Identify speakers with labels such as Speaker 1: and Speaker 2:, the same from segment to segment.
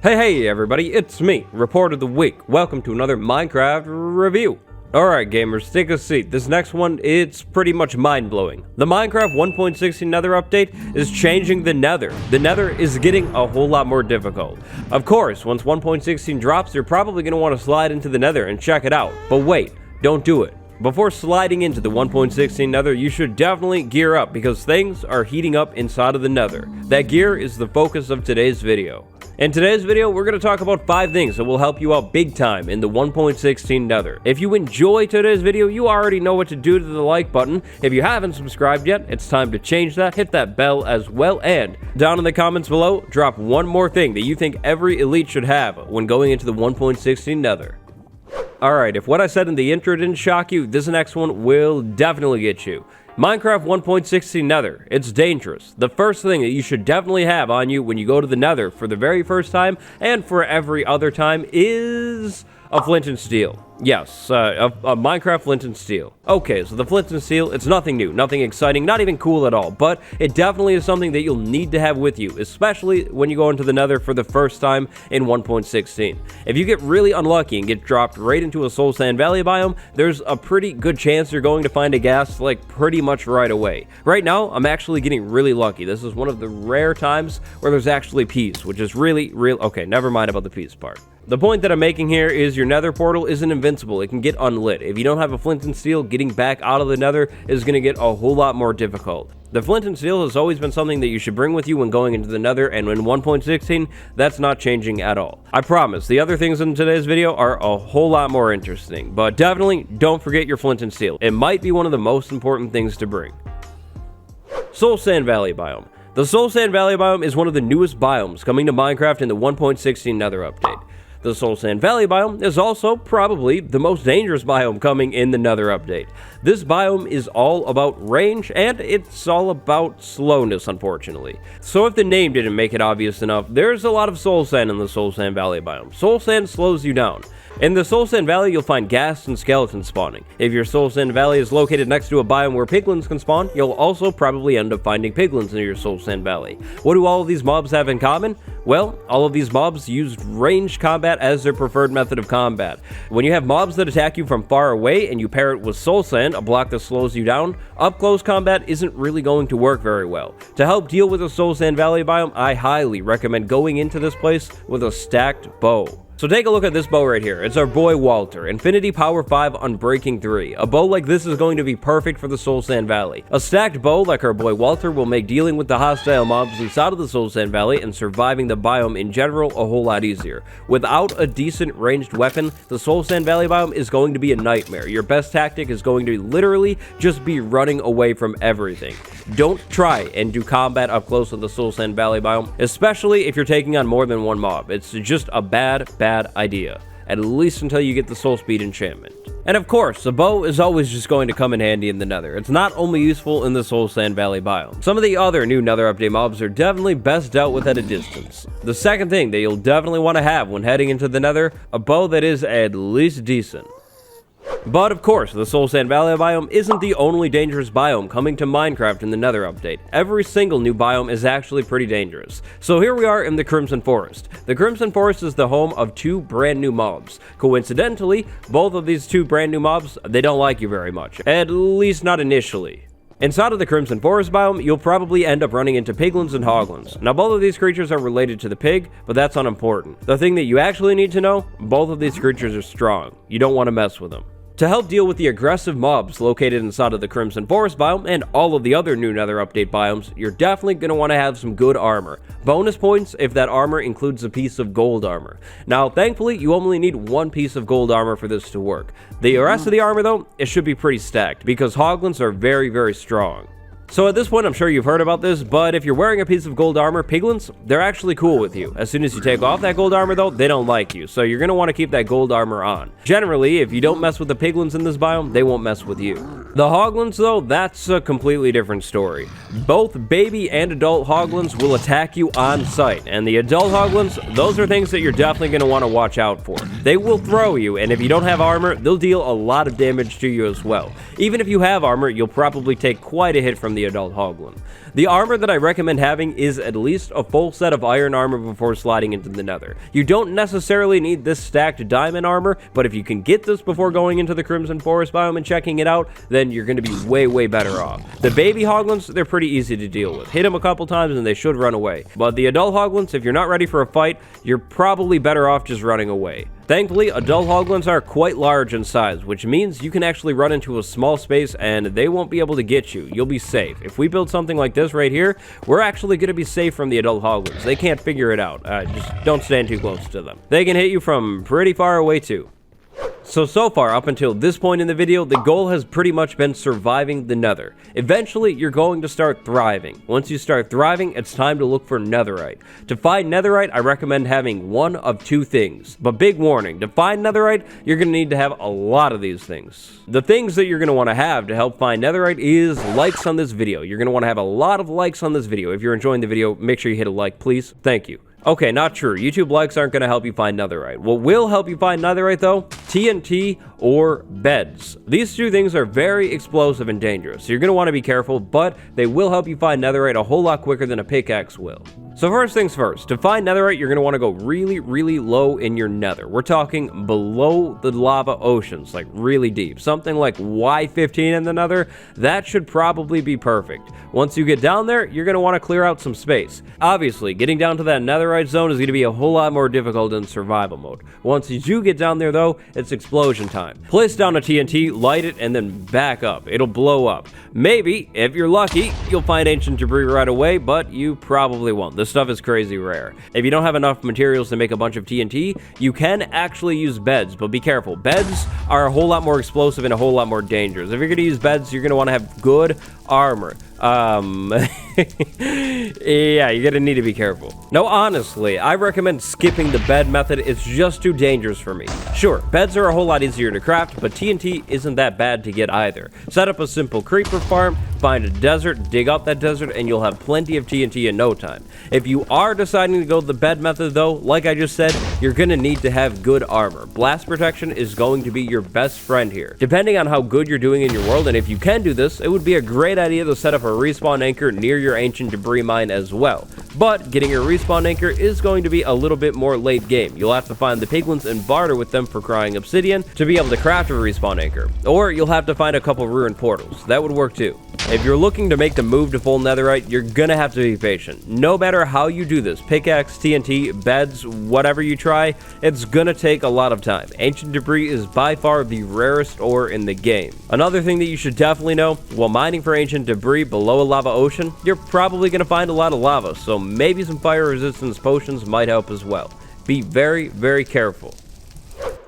Speaker 1: Hey everybody, it's me, Report of the Week. Welcome to another Minecraft review. Alright gamers, take a seat. This next one, it's pretty much mind-blowing. The Minecraft 1.16 Nether update is changing the Nether. The Nether is getting a whole lot more difficult. Of course, once 1.16 drops, you're probably going to want to slide into the Nether and check it out. But wait, don't do it. Before sliding into the 1.16 Nether, you should definitely gear up because things are heating up inside of the Nether. That gear is the focus of today's video. In today's video, we're going to talk about 5 things that will help you out big time in the 1.16 Nether. If you enjoy today's video, you already know what to do to the like button. If you haven't subscribed yet, it's time to change that. Hit that bell as well, and down in the comments below, drop one more thing that you think every elite should have when going into the 1.16 Nether. Alright, if what I said in the intro didn't shock you, this next one will definitely get you. Minecraft 1.16 Nether, it's dangerous. The first thing that you should definitely have on you when you go to the Nether for the very first time and for every other time is a Flint and Steel. Yes, a Minecraft Flint and Steel. Okay, so the Flint and Steel, it's nothing new, nothing exciting, not even cool at all, but it definitely is something that you'll need to have with you, especially when you go into the Nether for the first time in 1.16. If you get really unlucky and get dropped right into a Soul Sand Valley biome, there's a pretty good chance you're going to find a ghast like pretty much right away. Right now, I'm actually getting really lucky. This is one of the rare times where there's actually peace, which is really, okay, never mind about the peace part. The point that I'm making here is your Nether portal isn't invincible. It can get unlit. If you don't have a Flint and Steel, getting back out of the Nether is going to get a whole lot more difficult. The Flint and Steel has always been something that you should bring with you when going into the Nether, and in 1.16, that's not changing at all. I promise, the other things in today's video are a whole lot more interesting, but definitely don't forget your Flint and Steel. It might be one of the most important things to bring. Soul Sand Valley biome. The Soul Sand Valley biome is one of the newest biomes coming to Minecraft in the 1.16 Nether update. The Soul Sand Valley biome is also probably the most dangerous biome coming in the Nether update. This biome is all about range, and it's all about slowness, unfortunately. So if the name didn't make it obvious enough, there's a lot of Soul Sand in the Soul Sand Valley biome. Soul Sand slows you down. In the Soul Sand Valley, you'll find ghasts and skeletons spawning. If your Soul Sand Valley is located next to a biome where piglins can spawn, you'll also probably end up finding piglins in your Soul Sand Valley. What do all of these mobs have in common? Well, all of these mobs use ranged combat as their preferred method of combat. When you have mobs that attack you from far away and you pair it with Soul Sand, a block that slows you down, up-close combat isn't really going to work very well. To help deal with the Soul Sand Valley biome, I highly recommend going into this place with a stacked bow. So take a look at this bow right here. It's our boy Walter, Infinity Power 5 Unbreaking 3. A bow like this is going to be perfect for the Soul Sand Valley. A stacked bow like our boy Walter will make dealing with the hostile mobs inside of the Soul Sand Valley and surviving the biome in general a whole lot easier. Without a decent ranged weapon, the Soul Sand Valley biome is going to be a nightmare. Your best tactic is going to literally just be running away from everything. Don't try and do combat up close in the Soul Sand Valley biome, especially if you're taking on more than one mob. It's just a bad idea, at least until you get the soul speed enchantment. And of course, a bow is always just going to come in handy in the Nether. It's not only useful in the Soul Sand Valley biome. Some of the other new Nether update mobs are definitely best dealt with at a distance. The second thing that you'll definitely want to have when heading into the Nether, a bow that is at least decent. But of course, the Soul Sand Valley biome isn't the only dangerous biome coming to Minecraft in the Nether update. Every single new biome is actually pretty dangerous. So here we are in the Crimson Forest. The Crimson Forest is the home of 2 brand new mobs. Coincidentally, both of these 2 brand new mobs, they don't like you very much. At least not initially. Inside of the Crimson Forest biome, you'll probably end up running into piglins and hoglins. Now, both of these creatures are related to the pig, but that's unimportant. The thing that you actually need to know, both of these creatures are strong. You don't want to mess with them. To help deal with the aggressive mobs located inside of the Crimson Forest biome and all of the other new Nether update biomes, you're definitely going to want to have some good armor. Bonus points if that armor includes a piece of gold armor. Now, thankfully, you only need 1 piece of gold armor for this to work. The rest of the armor, though, it should be pretty stacked because hoglins are very strong. So at this point, I'm sure you've heard about this, but if you're wearing a piece of gold armor, piglins, they're actually cool with you. As soon as you take off that gold armor, though, they don't like you, so you're going to want to keep that gold armor on. Generally, if you don't mess with the piglins in this biome, they won't mess with you. The hoglins, though, that's a completely different story. both baby and adult hoglins will attack you on sight. And the adult hoglins, those are things that you're definitely going to want to watch out for. They will throw you, and if you don't have armor, they'll deal a lot of damage to you as well. Even if you have armor, you'll probably take quite a hit from the adult hoglin. The armor that I recommend having is at least a full set of iron armor before sliding into the nether. You don't necessarily need this stacked diamond armor, but if you can get this before going into the Crimson Forest biome and checking it out, then you're going to be way better off. The baby hoglins, they're pretty easy to deal with. Hit them a couple times and they should run away. But the adult hoglins, if you're not ready for a fight, you're probably better off just running away. Thankfully, adult hoglins are quite large in size, which means you can actually run into a small space and they won't be able to get you. You'll be safe. If we build something like this right here, we're actually going to be safe from the adult hoglins. They can't figure it out. Just don't stand too close to them. They can hit you from pretty far away too. So far, up until this point in the video, the goal has pretty much been surviving the nether. Eventually, you're going to start thriving. Once you start thriving, it's time to look for netherite. To find netherite, I recommend having one of two things. But big warning, to find netherite, you're going to need to have a lot of these things. The things that you're going to want to have to help find netherite is likes on this video. You're going to want to have a lot of likes on this video. If you're enjoying the video, make sure you hit a like, please. Thank you. Okay, not true. YouTube likes aren't going to help you find netherite. What will help you find netherite, though? TNT or beds. These two things are very explosive and dangerous, so you're going to want to be careful, but they will help you find netherite a whole lot quicker than a pickaxe will. So first things first, to find netherite, you're going to want to go really low in your nether. We're talking below the lava oceans, like really deep. Something like Y15 in the nether, that should probably be perfect. Once you get down there, you're going to want to clear out some space. Obviously, getting down to that netherite zone is going to be a whole lot more difficult in survival mode. Once you do get down there though, it's explosion time. Place down a TNT, light it, and then back up. It'll blow up. Maybe, if you're lucky, you'll find ancient debris right away, but you probably won't. This stuff is crazy rare. If you don't have enough materials to make a bunch of TNT, you can actually use beds, but be careful. Beds are a whole lot more explosive and a whole lot more dangerous. If you're going to use beds, you're going to want to have good armor. Yeah, you're gonna need to be careful. No, honestly, I recommend skipping the bed method. It's just too dangerous for me. Sure, beds are a whole lot easier to craft, but TNT isn't that bad to get either. Set up a simple creeper farm, find a desert, dig up that desert, and you'll have plenty of TNT in no time. If you are deciding to go the bed method though, like I just said, you're gonna need to have good armor. Blast protection is going to be your best friend here. Depending on how good you're doing in your world, and if you can do this, it would be a great idea to set up a respawn anchor near your ancient debris mine as well. But getting a respawn anchor is going to be a little bit more late game. You'll have to find the piglins and barter with them for crying obsidian to be able to craft a respawn anchor. Or you'll have to find a couple ruined portals. That would work too. If you're looking to make the move to full netherite, you're gonna have to be patient. No matter how you do this, pickaxe, TNT, beds, whatever you try, it's gonna take a lot of time. Ancient debris is by far the rarest ore in the game. Another thing that you should definitely know, while mining for ancient debris below a lava ocean, you're probably gonna find a lot of lava, so maybe some fire resistance potions might help as well. Be very careful.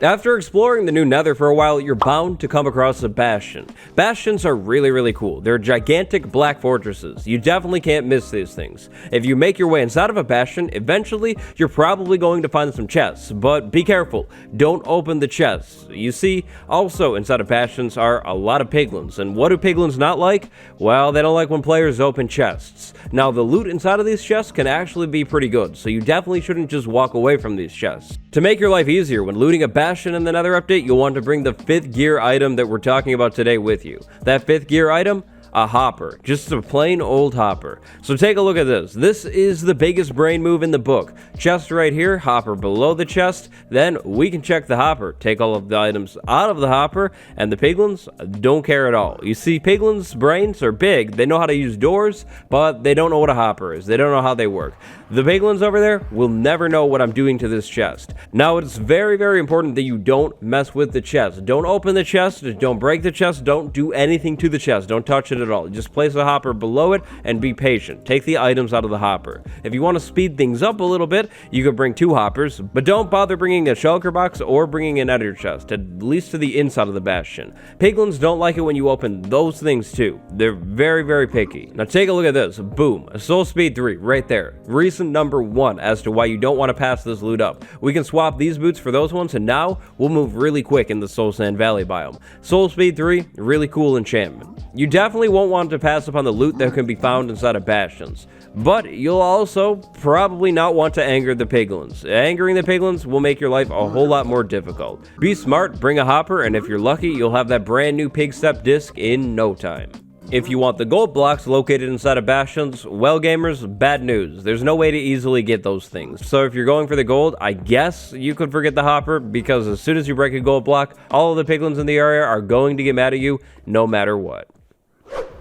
Speaker 1: After exploring the new nether for a while, you're bound to come across a bastion. Bastions are really cool. They're gigantic black fortresses. You definitely can't miss these things. If you make your way inside of a bastion, eventually you're probably going to find some chests, but be careful. Don't open the chests. You see, also inside of bastions are a lot of piglins, and what do piglins not like? Well, they don't like when players open chests. Now, the loot inside of these chests can actually be pretty good, so you definitely shouldn't just walk away from these chests. To make your life easier when looting a bastion in the nether update, you'll want to bring the 5th gear item that we're talking about today with you. That 5th gear item? A hopper. Just a plain old hopper. So take a look at this. This is the biggest brain move in the book. Chest right here, hopper below the chest. Then we can check the hopper. Take all of the items out of the hopper, and the piglins don't care at all. You see, piglins' brains are big. They know how to use doors, but they don't know what a hopper is. They don't know how they work. The piglins over there will never know what I'm doing to this chest. Now, it's very important that you don't mess with the chest. Don't open the chest. Don't break the chest. Don't do anything to the chest. Don't touch it at all. Just place a hopper below it and be patient. Take the items out of the hopper. If you want to speed things up a little bit, you can bring 2 hoppers, but don't bother bringing a shulker box or bringing an ender chest, at least to the inside of the bastion. Piglins don't like it when you open those things too. They're very picky. Now take a look at this. Boom. A soul speed 3 right there. Reason number 1 as to why you don't want to pass this loot up. We can swap these boots for those ones, and now we'll move really quick in the Soul Sand Valley biome. Soul speed 3, really cool enchantment. You definitely won't want to pass upon the loot that can be found inside of bastions. But you'll also probably not want to anger the piglins. Angering the piglins will make your life a whole lot more difficult. Be smart, bring a hopper, and if you're lucky, you'll have that brand new pig step disc in no time. If you want the gold blocks located inside of bastions, well gamers, bad news. There's no way to easily get those things. So if you're going for the gold, I guess you could forget the hopper, because as soon as you break a gold block, all of the piglins in the area are going to get mad at you no matter what.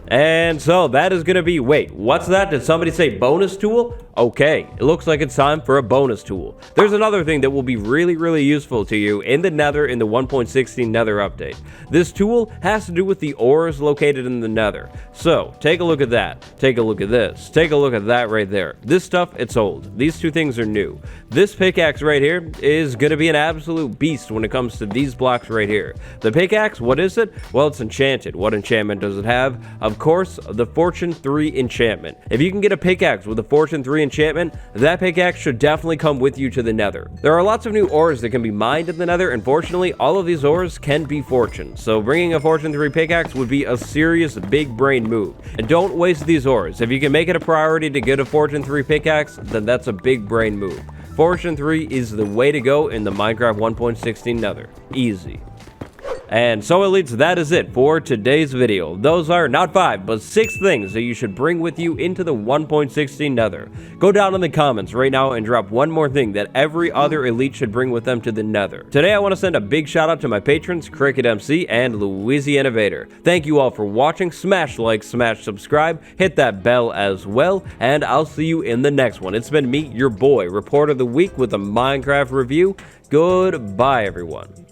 Speaker 1: And so that is going to be, wait, what's that? Did somebody say bonus tool? Okay, it looks like it's time for a bonus tool. There's another thing that will be really useful to you in the nether in the 1.16 nether update. This tool has to do with the ores located in the nether. So take a look at that. Take a look at this. Take a look at that right there. This stuff, it's old. These two things are new. This pickaxe right here is going to be an absolute beast when it comes to these blocks right here. The pickaxe, what is it? Well, it's enchanted. What enchantment does it have? Of course, the Fortune 3 enchantment. If you can get a pickaxe with a Fortune 3 enchantment, that pickaxe should definitely come with you to the nether. There are lots of new ores that can be mined in the nether, and fortunately, all of these ores can be fortune. So bringing a Fortune 3 pickaxe would be a serious big brain move. And don't waste these ores. If you can make it a priority to get a Fortune 3 pickaxe, then that's a big brain move. Fortune 3 is the way to go in the Minecraft 1.16 nether. Easy. And so elites, that is it for today's video. Those are not 5, but 6 things that you should bring with you into the 1.16 nether. Go down in the comments right now and drop one more thing that every other elite should bring with them to the nether. Today I want to send a big shout out to my patrons, Cricket MC and Louisiana Vader. Thank you all for watching. Smash like, smash subscribe, hit that bell as well, and I'll see you in the next one. It's been me, your boy, Report of the Week with a Minecraft review. Goodbye, everyone.